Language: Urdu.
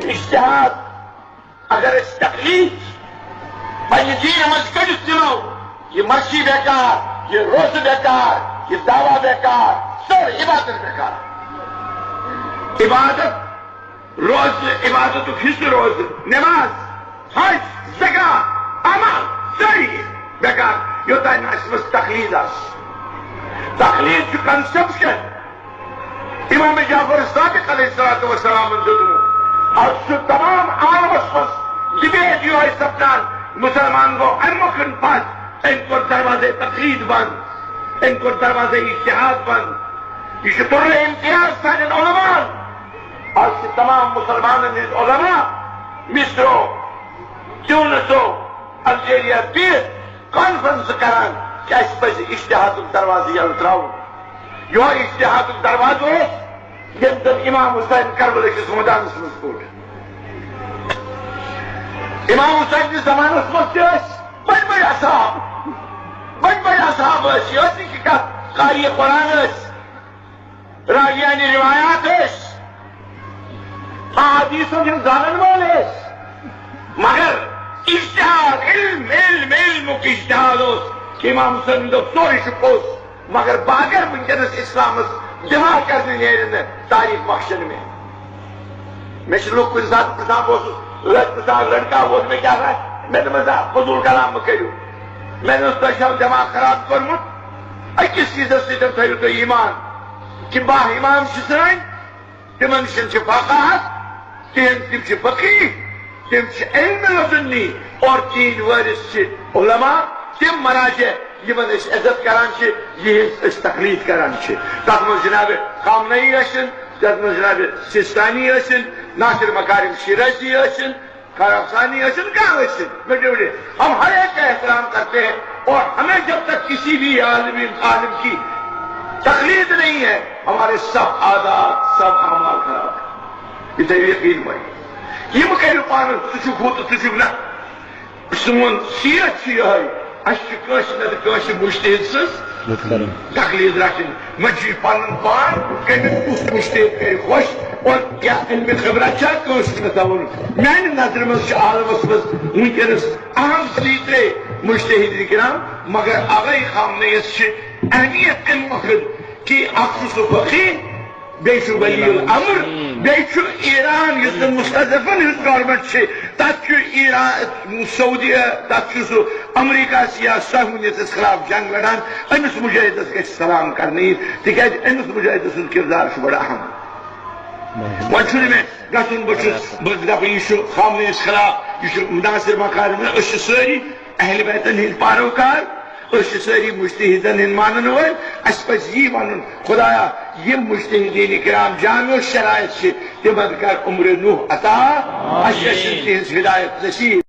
اجتہاد اگر اس تقلید پنہ دین مز کڑت دلو یہ مرضی بیکار، یہ روزہ بیکار، یہ دعویٰ بیکار، سر عبادت بیکار. عبادت روز عبادت حصہ روز نماز حج زکات عمل ساری بیکار یوتان اس مز تقلید آس. تقلید چھ کنسپشن امام جعفر صادق علیہ السلام دیتمت اور سہ تمام عالمس مز ڈبیٹ یہ سپدان مسلمان گو امکن پت ان کو دروازے تقلید بند، ان کو دروازے اجتہاد بند. یہ طور امتیاز سان علماء اور تمام مسلمان علماء مصرو ٹیونسو الجیریا پیر کانفرنس کران کہ اس پہ اجتہاد دروازے یل تراؤ. یہ اجتہاد دروازہ یم دن امام حسین کربلا کس میدانس مز کوٹ. امام حسین کس زمانس مز بڑ بڑ اصحاب یہ قاری قرآن راویان روایات احادیث زانن وول مگر اجتہاد علم اجتہاد کہ امام حسین سوری پوز مگر باگر ونکس اسلامس دفاع کرنے نیرن تاریخ بخشن میں لوگ کن سات پرسان پرسان لڑکا ووت میں کیا رہا میں فضول کلام کرو میں نے دماغ خراب کورمت اکس چیزس ستن تھو تھی ایمان کہ با امام سان تمن فقاہت تم فقیہ تم علم لدنی اور تین وارث علماء تم مراجع یمن عزت کران یہ تقلید کران تر من جناب خامنئی ٲسِن تر من جناب سستانی ٲسِن ناصر مکارم شیرازی ٲسِن خرافسانی ٲسِن کہاں ٲسِن بڑے ہم ہر ایک کا احترام کرتے ہیں اور ہمیں جب تک کسی بھی عالم کی تقلید نہیں ہے ہمارے سب عادات سب اعمال خراب یہ تو یقین بھائی یہ کرو پان ثوت نا سون سیرت یہ مشتحد سز تقلید رچن مجھے پن پان کمس مشتحد کر خوش اور کیا علم خبرت میانہ نظر مز عالمس مز ونکس اہم لیڈر مشتحد کرام مگر آغائی خامنئیس اہمیت ام وقت کہ اخ فقیہ بیچ ولی الامر بیچ ایران یس مستضعفن ہز گورمنٹ تک ایران سعودیہ تک سہ امریکہ یا صہیونیت خلاف جنگ لڑان امس مجاہدس گھس سلام کرنی تکیاز امس مجاہد سند کردار بڑا اہم. وۄنۍ چھُنہٕ مےٚ گژھُن بہٕ دپہٕ یہِ چھُ خامنئیس خلاف یہِ چھُ ناصر مکارم أسۍ چھِ سٲری اہل بیتن ہٕنٛدۍ پیروکار أسۍ چھِ سٲری مجتہدن ہٕنٛدۍ مانن وٲلۍ اَسہِ پزِ یی وَنُن خدایا یِم مجتہدین کرام جامع شرائط چھِ تِمن کر عمر نوح عطا اَسہِ گژھِ تِہنٛز ہدایت نصیب.